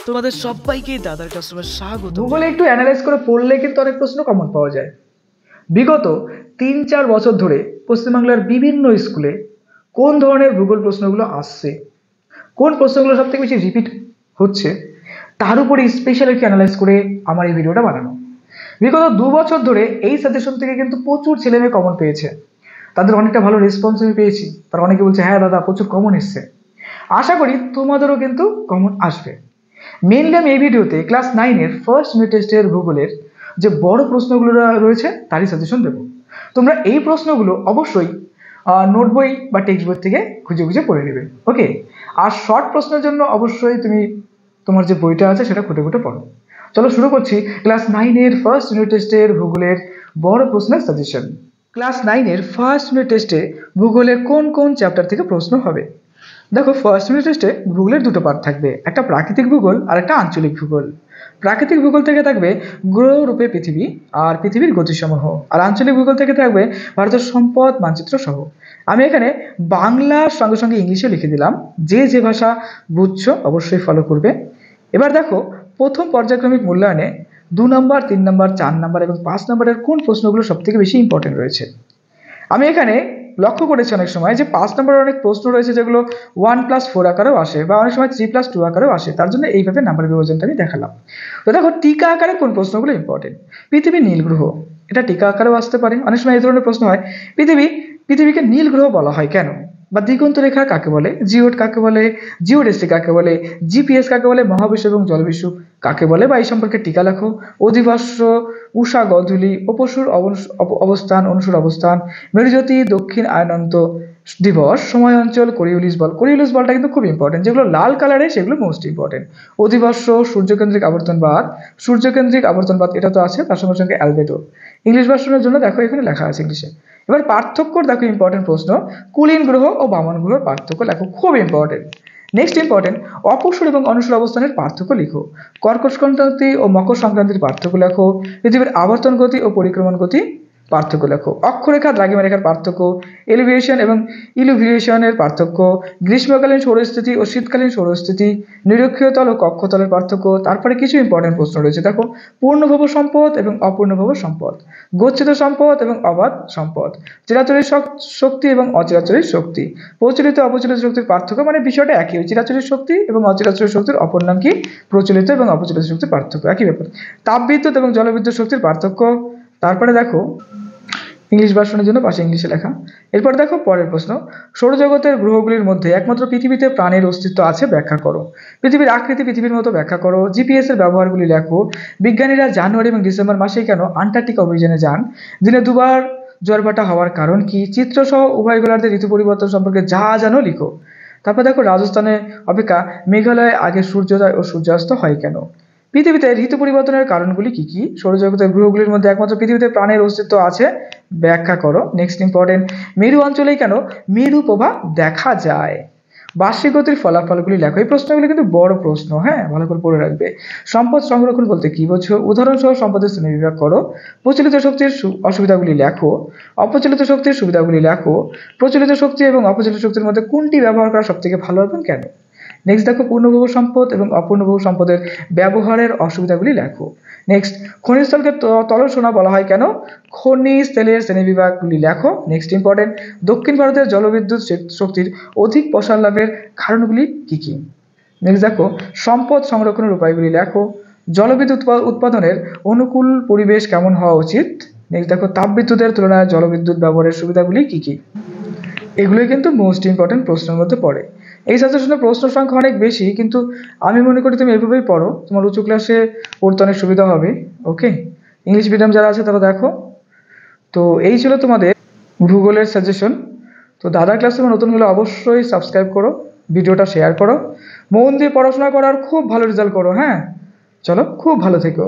তোমাদের সবাইকে দাদার ক্লাসরুমে স্বাগত। ভূগোলে একটু অ্যানালাইজ করে পড়লে কিন্তু অনেক প্রশ্ন কমন পাওয়া যায়। বিগত 3-4 বছর ধরে পশ্চিমবাংলার বিভিন্ন স্কুলে কোন ধরনের ভূগোল প্রশ্নগুলো আসছে, কোন প্রশ্নগুলো সব থেকে বেশি রিপিট হচ্ছে, তার উপরে স্পেশাল একটু অ্যানালাইজ করে আমার এই ভিডিওটা বানানো। বিগত 2 বছর ধরে এই সাজেশন থেকে কিন্তু প্রচুর ছেলেমেয়ে কমন পেয়েছে, তাদের অনেকটা ভালো রেসপন্স আমি পেয়েছি। তারা অনেকে বলছে হ্যাঁ দাদা প্রচুর কমন এসছে। আশা করি তোমাদেরও কিন্তু কমন আসবে। মেইনলি আমি এই ভিডিওতে ক্লাস 9-এর ফার্স্ট ইউনিট টেস্টের ভূগোলের যে বড় প্রশ্নগুলো রয়েছে তারই সাজেশন দেবো। তোমরা এই প্রশ্নগুলো অবশ্যই নোট বই বা টেক্সট বই থেকে খুঁজে খুঁজে পড়ে নেবে, ওকে। আর শর্ট প্রশ্নের জন্য অবশ্যই তুমি তোমার যে বইটা আছে সেটা খুঁটে খুঁটে পড়ো। চলো শুরু করছি ক্লাস 9-এর ফার্স্ট ইউনিট টেস্টের ভূগোলের বড় প্রশ্নের সাজেশন। ক্লাস 9-এর ফার্স্ট ইউনিট টেস্টে ভূগোলের কোন কোন চ্যাপ্টার থেকে প্রশ্ন হবে? দেখো, ফার্স্ট ইউনিট টেস্টে ভূগোলের দুটো পার্ট থাকবে, একটা প্রাকৃতিক ভূগোল আর একটা আঞ্চলিক ভূগোল। প্রাকৃতিক ভূগোল থেকে থাকবে গ্রহরূপে পৃথিবী আর পৃথিবীর গতিসমূহ, আর আঞ্চলিক ভূগোল থেকে থাকবে ভারতের সম্পদ মানচিত্র সহ। আমি এখানে বাংলার সঙ্গে সঙ্গে ইংলিশে লিখে দিলাম, যে যে ভাষা বুঝছো অবশ্যই ফলো করবে। এবার দেখো, প্রথম পর্যায়ক্রমিক মূল্যায়নে 2 নম্বর, 3 নম্বর, 4 নম্বর এবং 5 নম্বরের কোন প্রশ্নগুলো সব থেকে বেশি ইম্পর্টেন্ট রয়েছে। আমি এখানে লক্ষ্য করেছি অনেক সময় যে 5 নম্বরের অনেক প্রশ্ন রয়েছে যেগুলো 1+4 আকারেও আসে, বা অনেক সময় 3+2 আকারেও আসে। তার জন্য এইভাবে নাম্বার বিভাজনটা আমি দেখালাম। তো দেখো, টিকা আকারে কোন প্রশ্নগুলো ইম্পর্টেন্ট। পৃথিবী নীল গ্রহ, এটা টিকা আকারেও আসতে পারে। অনেক সময় এই ধরনের প্রশ্ন হয়, পৃথিবীকে নীল গ্রহ বলা হয় কেন, বা দিগন্ত রেখা কাকে বলে, জিওড কাকে বলে, জিওডেসি কাকে বলে, জিপিএস কাকে বলে, মহাবিশ্ব এবং জলবিশ্ব কাকে বলে, বা এই সম্পর্কে টিকা লেখো। অধিবাস্য, উষা গধূলি, অপসুর অবস্থান, অনুসুর অবস্থান, মেরুজ্যোতি, দক্ষিণ আয়নান্ত দিবস, সময় অঞ্চল, কোরিওলিস বল। কোরিওলিস বলটা কিন্তু খুব ইম্পর্টেন্ট, যেগুলো লাল কালারে সেগুলো মোস্ট ইম্পর্টেন্ট। অধিবাস্য, সূর্যকেন্দ্রিক আবর্তনবাদ এটা তো আছে, তার সঙ্গে সঙ্গে অ্যালবেডো। ইংলিশ ভার্সনের জন্য দেখো এখানে লেখা আছে ইংলিশে। এবার পার্থক্য দেখো, ইম্পর্টেন্ট প্রশ্ন, কুলীন গ্রহ ও বামন গ্রহের পার্থক্য লেখো, খুব ইম্পর্টেন্ট। নেক্সট ইম্পর্টেন্ট, অপসুর এবং অনুসুর অবস্থানের পার্থক্য লিখো। কর্কট সংক্রান্তি ও মকর সংক্রান্তির পার্থক্য লেখো। পৃথিবীর আবর্তন গতি ও পরিক্রমণ গতি পার্থক্য লেখো। অক্ষরেখা দ্রাঘিমা রেখার পার্থক্য, এলিভিয়েশন এবং ইলুভিয়েশনের পার্থক্য, গ্রীষ্মকালীন সৌরস্থিতি ও শীতকালীন সৌরস্থিতি, নিরক্ষীয় তল ও কক্ষতলের পার্থক্য। তারপরে কিছু ইম্পর্টেন্ট প্রশ্ন রয়েছে দেখো, পূর্ণভব সম্পদ এবং অপূর্ণভব সম্পদ, গচ্ছিত সম্পদ এবং অবাধ সম্পদ, চিরাচরিত শক্তি এবং অচিরাচরিত শক্তি, প্রচলিত অপ্রচলিত শক্তির পার্থক্য। মানে বিষয়টা একই, চিরাচরিত শক্তি এবং অচিরাচরিত শক্তির অপর নাম কি, প্রচলিত এবং অপ্রচলিত শক্তির পার্থক্য, একই ব্যাপার। তাপবিদ্যুৎ এবং জলবিদ্যুৎ শক্তির পার্থক্য। তারপরে দেখো, ইংলিশ ভার্সনের জন্য পাশে ইংলিশে লেখা। এরপর দেখো পরের প্রশ্ন, সৌরজগতের গ্রহগুলির মধ্যে একমাত্র পৃথিবীতে প্রাণের অস্তিত্ব আছে, ব্যাখ্যা করো। পৃথিবীর আকৃতি পৃথিবীর মতো, ব্যাখ্যা করো। জিপিএস এর ব্যবহারগুলি লেখো। বিজ্ঞানীরা জানুয়ারি এবং ডিসেম্বর মাসে কেন আন্টার্কটিকা অভিযানে যান? দিনে 2 বার জোয়ারভাটা হওয়ার কারণ কি? চিত্রসহ উভয় গোলার্ধের ঋতু পরিবর্তন সম্পর্কে যা জানো লিখো। তারপর দেখো, রাজস্থানে অপেক্ষা মেঘালয়ে আগে সূর্যোদয় ও সূর্যাস্ত হয় কেন? পৃথিবীতে ঋতু পরিবর্তনের কারণগুলি কি কি? সৌরজগতের গ্রহগুলির মধ্যে একমাত্র পৃথিবীতে প্রাণের অস্তিত্ব আছে, ব্যাখ্যা করো। নেক্সট ইম্পর্টেন্ট, মেরু অঞ্চলে কেন মেরু প্রভাব দেখা যায়? বার্ষিক গতির ফলাফলগুলি লেখো। এই প্রশ্নগুলি কিন্তু বড় প্রশ্ন, হ্যাঁ, ভালো করে পড়ে রাখবে। সম্পদ সংরক্ষণ বলতে কি বোঝো? উদাহরণসহ সম্পদের শ্রেণী বিভাগ করো। প্রচলিত শক্তির অসুবিধাগুলি লেখো। অপ্রচলিত শক্তির সুবিধাগুলি লেখো। প্রচলিত শক্তি এবং অপ্রচলিত শক্তির মধ্যে কোনটি ব্যবহার করা সব থেকে ভালো এবং কেন? নেক্সট দেখো, পূর্ণভব সম্পদ এবং অপূর্ণভব সম্পদের ব্যবহারের অসুবিধাগুলি লেখো। নেক্সট, খনিজ তেলকে তরল সোনা বলা হয় কেন? খনিজ তেলের শ্রেণীবিভাগগুলি লেখো। নেক্সট ইম্পর্টেন্ট, দক্ষিণ ভারতের জলবিদ্যুৎ শক্তির অধিক প্রসার লাভের কারণগুলি কি কি? নেক্সট দেখো, সম্পদ সংরক্ষণের উপায়গুলি লেখো। জলবিদ্যুৎ উৎপাদনের অনুকূল পরিবেশ কেমন হওয়া উচিত? নেক্সট দেখো, তাপবিদ্যুতের তুলনায় জলবিদ্যুৎ ব্যবহারের সুবিধাগুলি কি কি? এগুলোই কিন্তু মোস্ট ইম্পর্টেন্ট প্রশ্নের মধ্যে পড়ে। এই সাজেশনের প্রশ্ন সংখ্যা অনেক বেশি, কিন্তু আমি মনে করি তুমি এভাবেই পড়ো, তোমার উঁচু ক্লাসে পড়তে অনেক সুবিধা হবে, ওকে। ইংলিশ মিডিয়াম যারা আছে তারা দেখো। তো এই ছিল তোমাদের ভূগোলের সাজেশন। তো দাদা ক্লাসে নতুন হলে অবশ্যই সাবস্ক্রাইব করো, ভিডিওটা শেয়ার করো, মন দিয়ে পড়াশোনা করো আর খুব ভালো রেজাল্ট করো, হ্যাঁ। চলো, খুব ভালো থেকো।